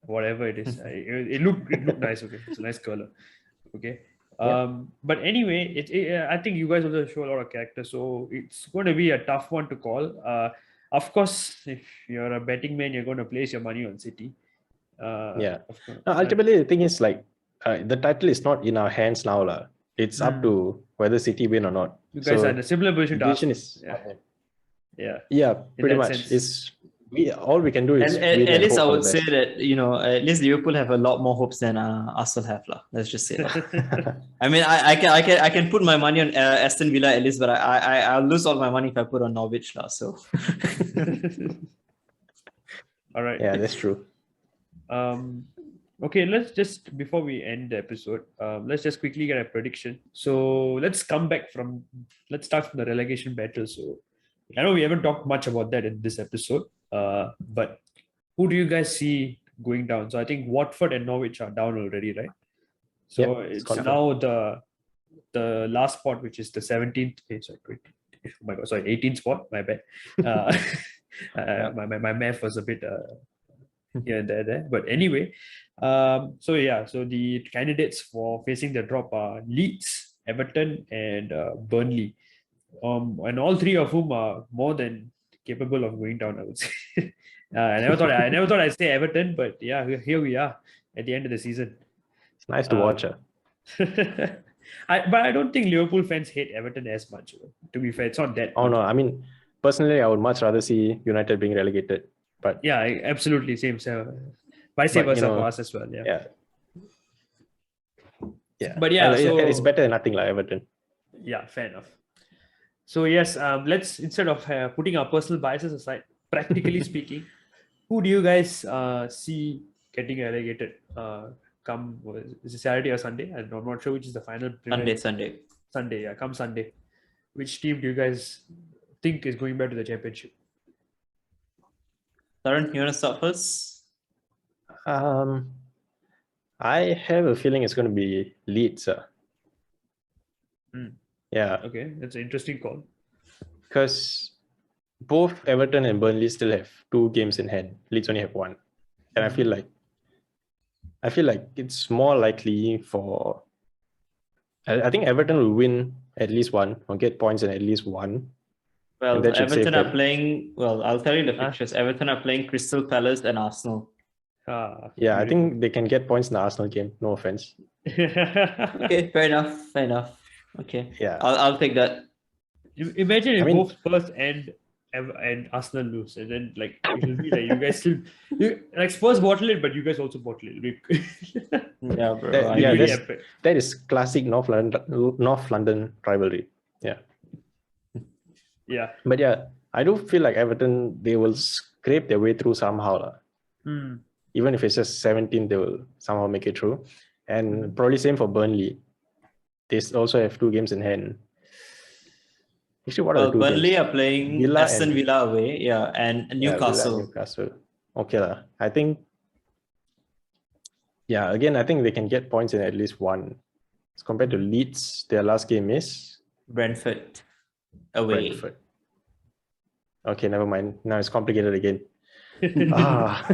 whatever it is, it looked nice. Okay, it's a nice color. Okay. But anyway, I think you guys also show a lot of character, so it's going to be a tough one to call. Of course, if you're a betting man, you're going to place your money on City. Yeah. Of course. No, ultimately, the thing is like the title is not in our hands now, lah. It's up to whether City win or not. You guys So, are in a similar position to decision Arsenal. is Yeah. yeah, pretty that much. sense. It's all we can do is At win and least I hope for would the say best. that, at least Liverpool have a lot more hopes than Arsenal have. Let's just say that. I mean, I can put my money on Aston Villa at least, but I'll lose all my money if I put on Norwich. So All right. Yeah, that's true. Okay, let's just, before we end the episode, let's just quickly get a prediction. So let's start from the relegation battle. So I know we haven't talked much about that in this episode, but who do you guys see going down? So I think Watford and Norwich are down already, right? So Yep, it's it's confirmed. now the last spot, which is the 17th. Sorry, 20, oh my God, sorry, 18th spot. My bad. My math was a bit here and there. But anyway, so the candidates for facing the drop are Leeds, Everton, and Burnley. And all three of whom are more than capable of going down, I would say. I never thought I'd say Everton, but yeah, here we are at the end of the season. It's nice to watch. But I don't think Liverpool fans hate Everton as much. To be fair, it's not that. Oh much. no, I mean personally, I would much rather see United being relegated. But Yeah, absolutely, same. Vice But, versa for us as well. Yeah. But yeah, it's better than nothing like Everton. Yeah, fair enough. So yes, let's, instead of putting our personal biases aside, practically speaking, who do you guys see getting relegated? Come, is it Saturday or Sunday? I'm not sure which is the final. Sunday. Sunday, yeah, come Sunday. Which team do you guys think is going back to the championship? Lauren, you want to start first? I have a feeling it's going to be Leeds. Hmm. Yeah, Okay, that's an interesting call. because both Everton and Burnley still have 2 games in hand. Leeds only have 1, and I feel like it's more likely for. I think Everton will win at least 1 or get points in at least 1. Well, And that should save Everton are them. playing. Well, I'll tell you the fixtures. Everton are playing Crystal Palace and Arsenal. Yeah, I think they can get points in the Arsenal game. No offense. Okay, fair enough. Okay, Yeah, I'll take that. Imagine if I mean- both Spurs and Arsenal lose, and then like it'll be like you guys still like Spurs bottle it, but you guys also bottle it. Yeah, bro. That- I yeah, mean, really that's- epic. that is classic North London rivalry. Yeah. Yeah. But yeah, I do feel like Everton, they will scrape their way through somehow. lah. Hmm. Even if it's just 17, they will somehow make it through. And probably same for Burnley. They also have 2 games in hand. Actually, what are well, the 2 Burnley games? are playing Villa Aston and- Villa away, yeah, and Yeah, Villa, Newcastle. Newcastle. Okay, lah. I think, yeah, again, I think they can get points in at least 1. As compared to Leeds, their last game is Brentford away. Brentford. Okay, never mind. Now it's complicated again. Ah.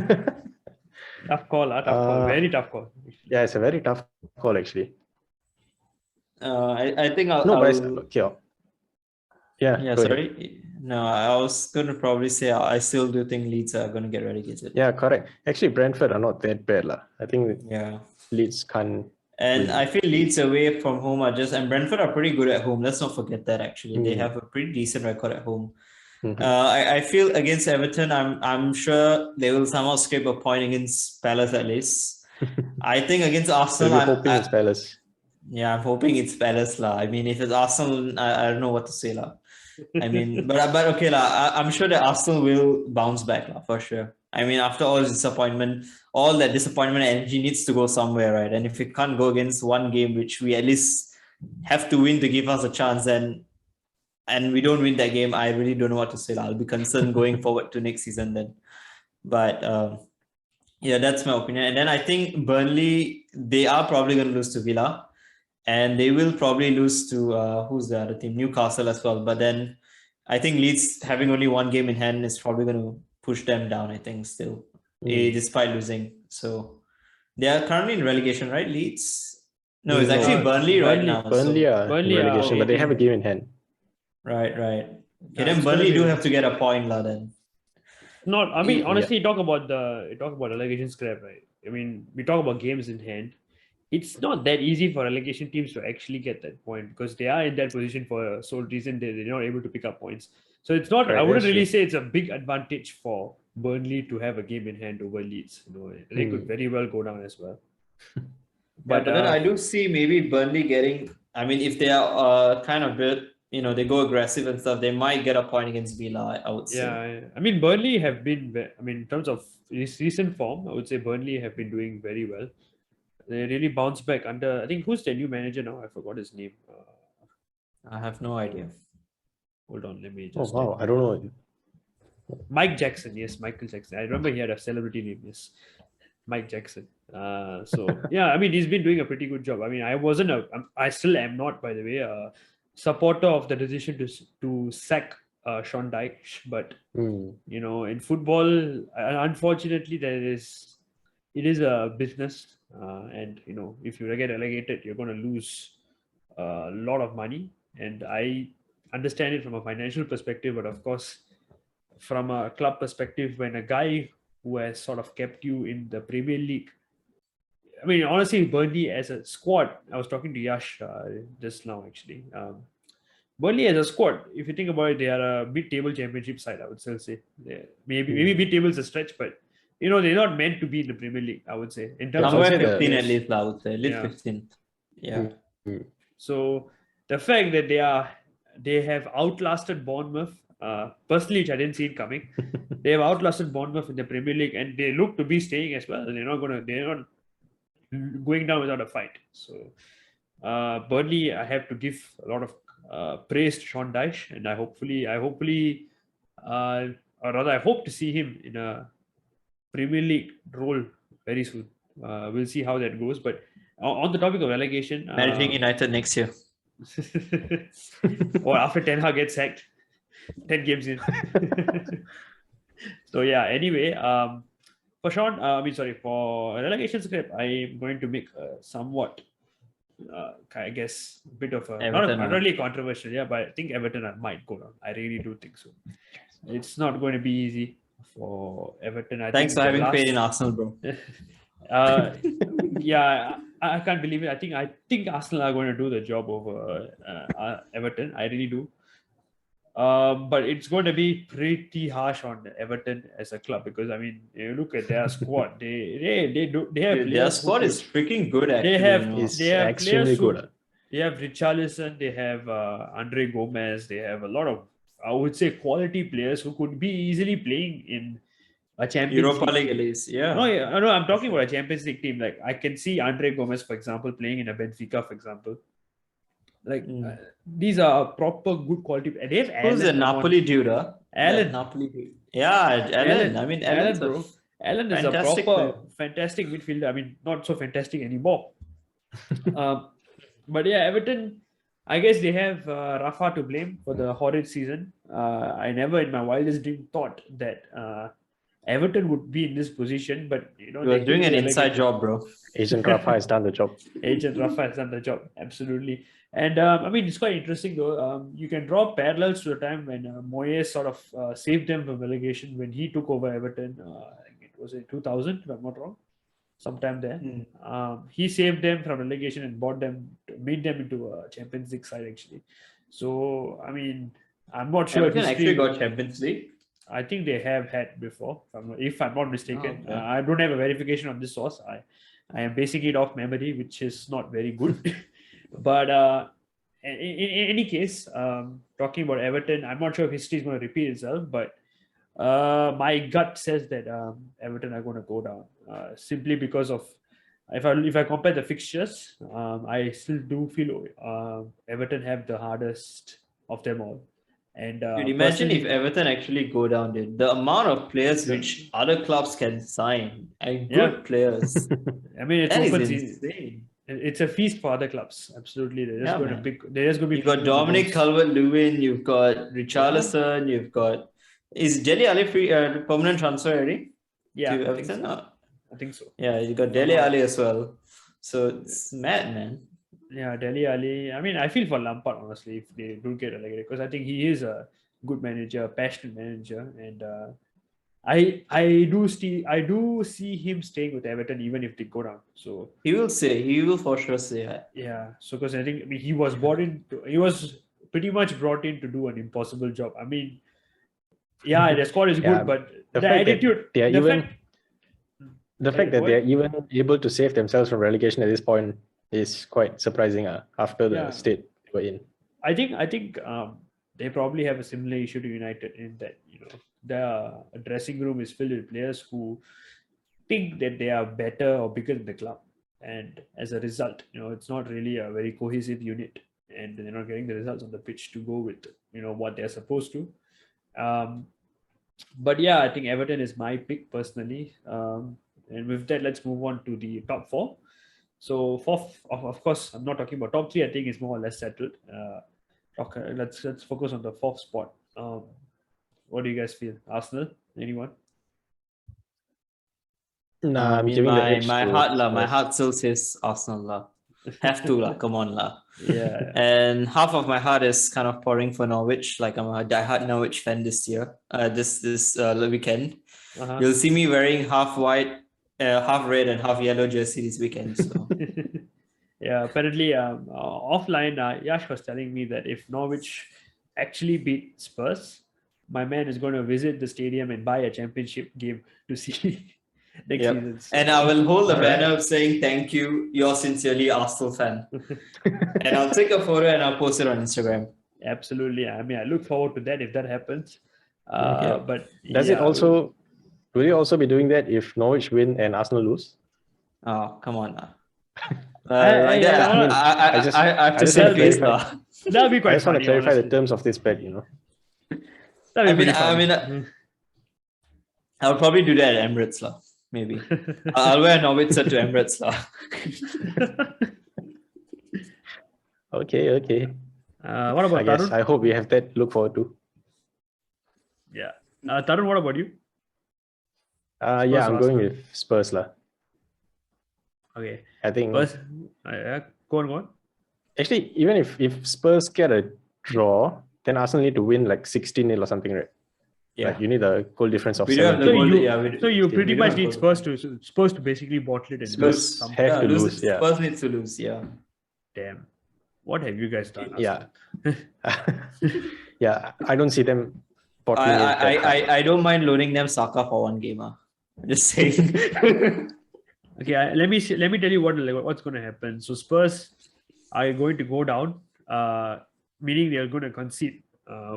Tough call, tough call. Very tough call. Yeah, it's a very tough call actually. I think I'll. No, but I'll- okay. Yeah, yeah, go ahead. sorry. No, I was going to probably say I still do think Leeds are going to get relegated. Yeah, correct. Actually, Brentford are not that bad, lah. I think Yeah. Leeds can't. And Win. I feel Leeds away from home and Brentford are pretty good at home. Let's not forget that actually. They Hmm. have a pretty decent record at home. I feel against Everton, I'm sure they will somehow scrape a point against Palace at least. I think against Arsenal, We're hoping it's Palace. I'm hoping it's Palace lah. I mean, if it's Arsenal, I don't know what to say lah. I mean, but okay lah. I'm sure that Arsenal will bounce back lah for sure. I mean, after all disappointment, all that disappointment energy needs to go somewhere, right? And if we can't go against one game, which we at least have to win to give us a chance, then and we don't win that game, I really don't know what to say lah. I'll be concerned going forward to next season then. But yeah, that's my opinion. And then I think Burnley, they are probably going to lose to Villa. And they will probably lose to who's the other team? Newcastle as well. But then I think Leeds having only one game in hand is probably going to push them down, I think, still, despite losing. So they are currently in relegation, right? Leeds? No, it's actually Burnley right now. Burnley are Burnley in are relegation, but they have a game in hand. Right. Okay, Yeah, then it's Burnley gonna do be- have to get a point lah then. Not, I mean, Yeah. honestly, talk about relegation scrap, right? I mean, we talk about games in hand. It's not that easy for relegation teams to actually get that point because they are in that position for a sole reason they're not able to pick up points. So it's not. Right, I wouldn't that's really true. say it's a big advantage for Burnley to have a game in hand over Leeds. You know, they could very well go down as well. But then I do see maybe Burnley getting. I mean, if they are kind of bit, they go aggressive and stuff, they might get a point against Villa. I would say. Yeah, I mean, Burnley have been. I mean, in terms of recent form, I would say Burnley have been doing very well. They really bounced back under. I think who's the new manager now? I forgot his name. I have no idea. Hold on, let me Oh just. wow, I don't know. Mike Jackson, yes, Michael Jackson. I remember he had a celebrity name, yes, Mike Jackson. So yeah, I mean, he's been doing a pretty good job. I mean, I still am not, by the way, a supporter of the decision to sack Sean Dyche, but in football, unfortunately, it is a business, and if you get relegated, you're going to lose a lot of money, and I understand it from a financial perspective, but of course, from a club perspective, when a guy who has sort of kept you in the Premier League, I mean, honestly, Burnley as a squad, I was talking to Yash just now, actually. Burnley as a squad, if you think about it, they are a mid-table championship side, I would still say. Maybe mid-table is a stretch, but they're not meant to be in the Premier League, I would say. In terms Somewhere of 15 at least, I would say. At least Yeah. 15. Yeah. So the fact that they have outlasted Bournemouth, personally, which I didn't see it coming, they have outlasted Bournemouth in the Premier League, and they look to be staying as well. They're not going down without a fight. So Burnley, I have to give a lot of praise to Sean Dyche, and I hope to see him in a Premier League role very soon. We'll see how that goes. But on the topic of relegation, Managing United next year. or after Ten Hag gets sacked, 10 games in. So yeah, anyway, for relegation script, I am going to make a somewhat, I guess, a bit of a, not really controversial, yeah, but I think Everton might go down. I really do think so. It's not going to be easy for Everton. Thanks for having faith in Arsenal, bro. Yeah, I can't believe it. I think Arsenal are going to do the job over Everton. I really do. But it's going to be pretty harsh on Everton as a club because I mean, you look at their squad. They have their squad is freaking good. Actually, they have extremely good. They have Richarlison. They have Andre Gomez. They have a lot of, I would say, quality players who could be easily playing in a Champions Europa League at least. Yeah. No, I'm talking about a Champions League team. Like I can see Andre Gomez, for example, playing in a Benfica, for example. Like these are proper good quality. And they have Who's the Napoli dude? Alan. Napoli dude. Yeah, Alan. I mean, Alan, bro. Alan is a proper, player. fantastic midfielder. I mean, not so fantastic anymore. But yeah, Everton, I guess they have Rafa to blame for the horrid season. I never in my wildest dream thought that Everton would be in this position, but they're doing an inside job, bro. Agent Rafa has done the job. Agent Rafa has done the job, absolutely. And I mean, it's quite interesting though. You can draw parallels to the time when Moyes sort of saved them from relegation when he took over Everton. I think it was in 2000, if I'm not wrong, sometime there. He saved them from relegation and made them into a Champions League side actually. So I mean, I'm not sure Everton if actually history. got Champions League. I think they have had before, if I'm not mistaken. Oh, okay. I don't have a verification on this source. I am basing it off memory, which is not very good. But in any case, talking about Everton, I'm not sure if history is going to repeat itself, but my gut says that Everton are going to go down simply because of if I compare the fixtures, I still do feel Everton have the hardest of them all. And Dude, imagine if personally, Everton actually go down, dude. The amount of players Yeah. which other clubs can sign and Yeah. good players. I mean, it's That is open. insane. It's a feast for other clubs. Absolutely, they're just Yeah, going to man. pick. They're just going to be. You've got picking up the Dominic goals. Calvert-Lewin, you've got Richarlison, you've got... Is Dele Alli free permanent transfer already Yeah, to I think Everton? so. I think so. Yeah, you got Dele Alli as well. So it's mad, man. Yeah, Dele Alli. I mean, I feel for Lampard honestly if they do get relegated because I think he is a good manager, a passionate manager, and I do see him staying with Everton even if they go down. So He will for sure say that. yeah, so because I think he was he was pretty much brought in to do an impossible job. I mean, yeah, the squad is Yeah, good, but the the fact that attitude, they are the even- fact, The fact that they're even able to save themselves from relegation at this point is quite surprising after the Yeah. state they were in. I think they probably have a similar issue to United in that the dressing room is filled with players who think that they are better or bigger than the club, and as a result, it's not really a very cohesive unit, and they're not getting the results on the pitch to go with what they're supposed to. But yeah, I think Everton is my pick personally. And with that, let's move on to the top four. So fourth, of course, I'm not talking about top three. I think it's more or less settled. Okay, let's focus on the fourth spot. What do you guys feel? Arsenal? Anyone? Nah, I I'm mean, giving the my edge to heart lah, my Spurs. heart still says Arsenal lah. Have to lah, come on lah. Yeah. And half of my heart is kind of pouring for Norwich. Like I'm a diehard Norwich fan this year. This weekend, Uh-huh. you'll see me wearing half white, half red, and half yellow jersey this weekend. So Yeah, apparently offline, Yash was telling me that if Norwich actually beat Spurs, my man is going to visit the stadium and buy a championship game to see next Yep. season. So- and I will hold a All right. banner saying thank you, yours sincerely, Arsenal fan. And I'll take a photo and I'll post it on Instagram. Absolutely. I mean, I look forward to that if that happens. Yeah. But Does it also? Will you also be doing that if Norwich win and Arsenal lose? Oh, come on now. I I have to just say wanna this clarify. now. That'll be I quite just want funny. to clarify the honestly. terms of this bet. That'll be I mean, pretty funny. I'll probably do that at Emirates lah. Maybe I'll wear a Norwich shirt to Emirates lah. Okay. What about I guess Tarun? I hope we have that to look forward to. Yeah. Tarun, what about you? Yeah, I'm or going Arsenal? with Spurs lah. Okay. I think First, go on. actually even if Spurs get a draw, then Arsenal need to win like 16-0 or something, right? Yeah, Like you need a goal difference of we do have 7. the So goal. you, Yeah, so you pretty we do much have need goal. Spurs to basically bottle it and Spurs lose some. have to lose. Yeah. Spurs needs to lose. Yeah. Damn. What have you guys done? Yeah. Yeah, I don't see them bottling it that hard. I don't mind loaning them Shaka for one game. Just saying. Okay, let me tell you what's going to happen. So Spurs are going to go down, meaning they're going to concede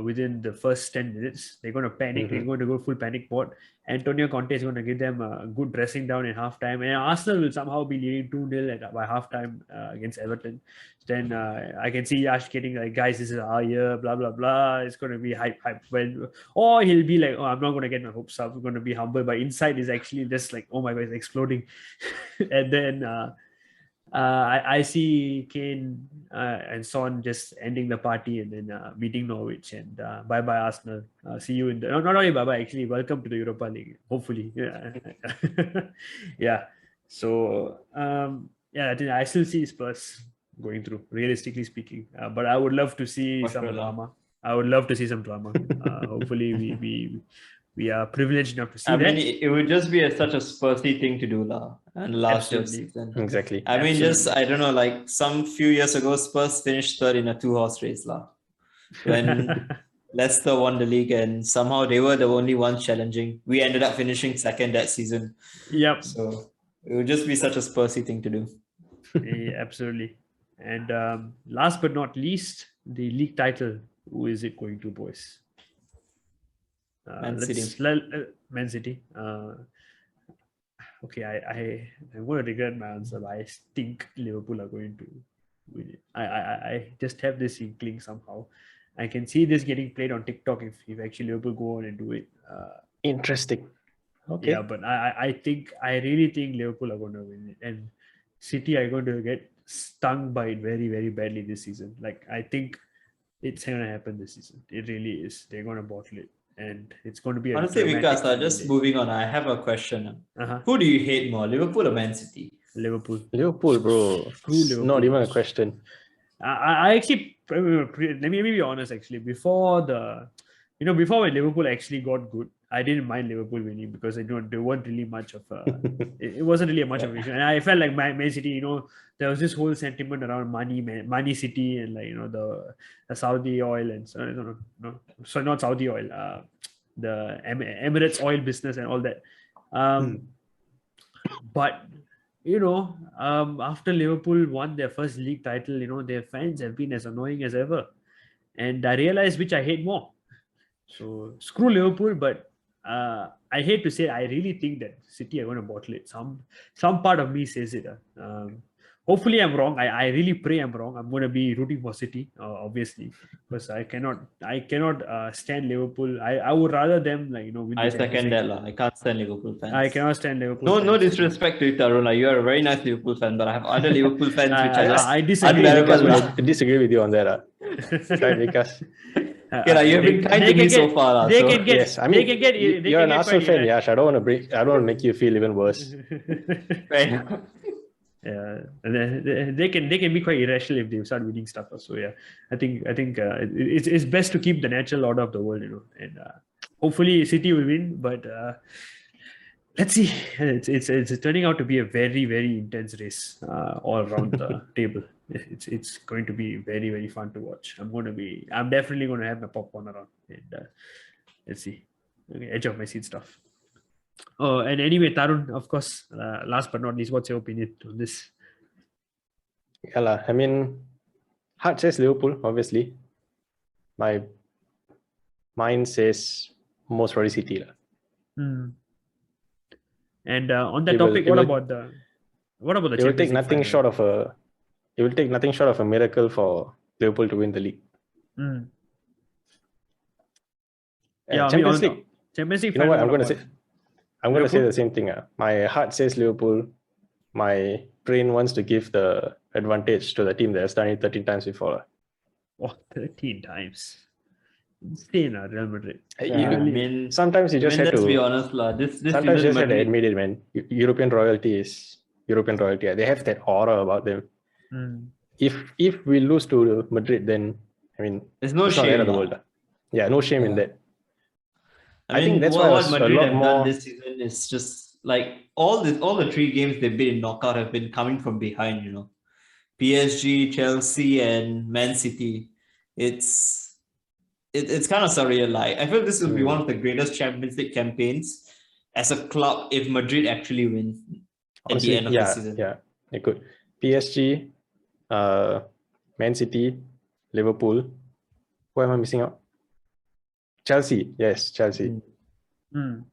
within the first 10 minutes. They're going to panic. They're going to go full panic mode. Antonio Conte is going to give them a good dressing down in halftime, and Arsenal will somehow be leading 2-0 by halftime against Everton. Then I can see Yash getting like, guys, this is our year, blah blah blah. It's going to be hype. Or he'll be like, oh, I'm not going to get my hopes up. I'm going to be humble, but inside is actually just like, oh my god, it's exploding. And then I see Kane and Son just ending the party and then beating Norwich, and bye bye Arsenal. See you in the not only bye bye, actually welcome to the Europa League, hopefully. Yeah. So yeah, I think I still see Spurs going through, realistically speaking, but I would love to see For some sure. drama. I would love to see some drama. Hopefully we are privileged enough to see I that. mean, it would just be such a Spursy thing to do lah. And last year Absolutely. season. Exactly. I mean, just I don't know, like some few years ago, Spurs finished third in a 2-horse race lah. When Leicester won the league, and somehow they were the only ones challenging. We ended up finishing second that season. Yep. So it would just be such a Spursy thing to do. Yeah, absolutely. And last but not least, the league title. Who is it going to, boys? Man City. Man City. Okay, I'm going to regret my answer, but I think Liverpool are going to win it. I just have this inkling somehow. I can see this getting played on TikTok if actually Liverpool go on and do it. Interesting. Okay. Yeah, but I really think Liverpool are going to win it, and City are going to get stung by it very, very badly this season. Like, I think it's going to happen this season. It really is. They're going to bottle it, and it's going to be a Honestly, dramatic Vikas, final just day. moving on, I have a question. Uh-huh. Who do you hate more, Liverpool or Man City? Liverpool. Liverpool, bro. True Liverpool. Not even a question. I actually, let me be honest, actually, before when Liverpool actually got good, I didn't mind Liverpool winning because there weren't really much of it wasn't really much of an issue, and I felt like Man City, there was this whole sentiment around money City, and like the Saudi oil and so not Saudi oil, the Emirates oil business and all that, but after Liverpool won their first league title, their fans have been as annoying as ever, and I realized which I hate more. So screw Liverpool, but I hate to say, I really think that City are going to bottle it. Some part of me says it. Hopefully I'm wrong. I really pray I'm wrong. I'm going to be rooting for City, obviously, because I cannot stand Liverpool. I would rather them win. I second that. I can't stand Liverpool fans. I cannot stand Liverpool. No disrespect to you, Tarun. You are a very nice Liverpool fan, but I have other Liverpool fans which are just I disagree. unbearable. I disagree with you on that. Right, Vikas? Okay, you've been kind to me so far. They so. can get. Yes, I mean, you're an Arsenal fan, Yash. I don't want to make you feel even worse. Right. Yeah, and they can be quite irrational if they start winning stuff. So yeah, I think it's best to keep the natural order of the world, and hopefully City will win. But let's see. It's turning out to be a very, very intense race all around the table. It's going to be very, very fun to watch. I'm definitely going to have my popcorn around, and let's see. Okay, edge of my seat stuff. Oh, and anyway, Tarun, of course, last but not least, what's your opinion on this? Yeah, I mean, heart says Liverpool, obviously. My mind says most probably City. And on that topic, what about the It will take nothing short of a miracle for Liverpool to win the league. Yeah, Champions League. Champions League. You know what I'm going to say? I'm going to say the same thing. My heart says Liverpool. My brain wants to give the advantage to the team that has done it 13 times before. Oh, 13 times. Insane, Real Madrid. I mean, sometimes you just have to be honest, this sometimes you just have to admit it, man. European royalty is European royalty. They have that aura about them. If we lose to Madrid, then I mean, there's no shame. Not the end of the world. Yeah, no shame in that. I think that's what Madrid have done this season is just like all the 3 games they've been in knockout have been coming from behind. PSG, Chelsea, and Man City. It's kind of surreal. I feel this will be one of the greatest Champions League campaigns as a club if Madrid actually win at the end of the season. Yeah, it could. PSG, Man City, Liverpool. Who am I missing out? Chelsea. Yes, Chelsea. Can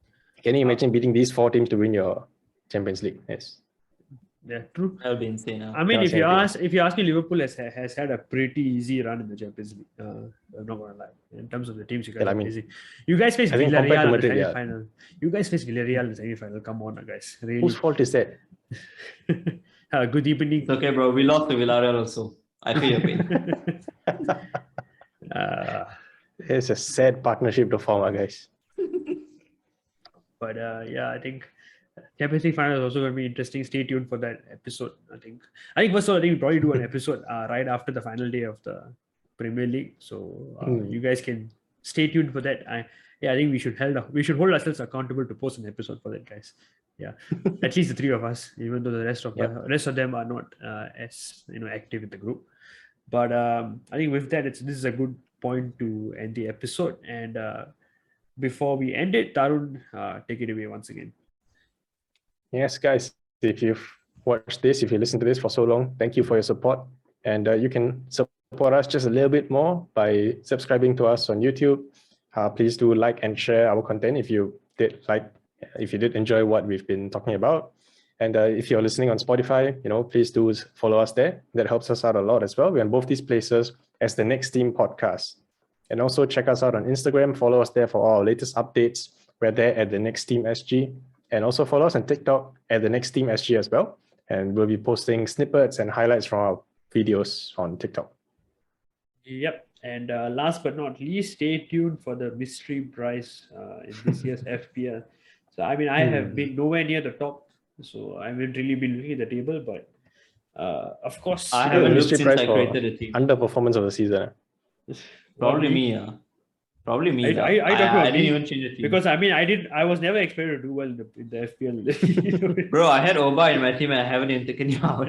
you imagine beating these 4 teams to win your Champions League? Yes. Yeah, true. That would be insane. I mean, if you ask me, Liverpool has had a pretty easy run in the Champions League. I'm not gonna lie. In terms of the teams you guys are easy. You guys face Villarreal in the semi-final. You guys face Villarreal in the semi-final. Come on, guys. Really. Whose fault is that? Good evening. It's okay, bro. We lost to Villarreal also. I feel your pain. It's a sad partnership to form, guys. But yeah, I think Champions League final is also going to be interesting. Stay tuned for that episode. I think first of all, we'll probably do an episode right after the final day of the Premier League. So you guys can stay tuned for that. I think we should hold ourselves accountable to post an episode for that, guys. Yeah, at least the 3 of us, even though the rest of them are not as active in the group. But I think with that, this is a good point to end the episode. And before we end it, Tarun, take it away once again. Yes, guys, if you've watched this, if you listened to this for so long, thank you for your support. And you can support us just a little bit more by subscribing to us on YouTube. Please do like and share our content if you did enjoy what we've been talking about. And if you're listening on Spotify, please do follow us there. That helps us out a lot as well. We're on both these places as the Next Team Podcast. And also check us out on Instagram. Follow us there for all our latest updates. We're there at the Next Team SG. And also follow us on TikTok at the Next Team SG as well. And we'll be posting snippets and highlights from our videos on TikTok. Yep. And last but not least, stay tuned for the mystery prize in this year's FPL. So, I mean, I have been nowhere near the top. So, I haven't really been looking at the table. But, of course, I haven't looked mystery since prize I for created a team. Underperformance of the season. Probably me, yeah. Probably me. I talk about I didn't me even change the team. because I mean I was never expected to do well in the FPL. Bro, I had Oba in my team and I haven't even taken you out.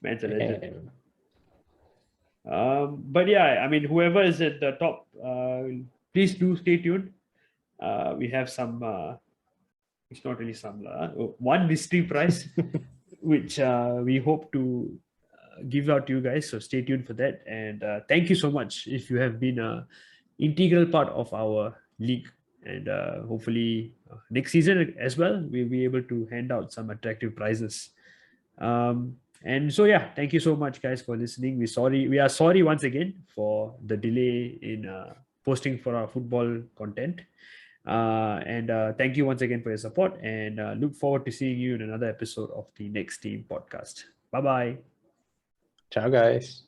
Man's a legend. But yeah, I mean, whoever is at the top, please do stay tuned. We have some. It's not really some. One mystery prize, which we hope to give out to you guys. So stay tuned for that. And thank you so much if you have been an integral part of our league. And hopefully next season as well, we'll be able to hand out some attractive prizes. And so, yeah, thank you so much, guys, for listening. We are sorry once again for the delay in posting for our football content. And thank you once again for your support, and look forward to seeing you in another episode of the Next Team Podcast. Bye-bye. Ciao, guys.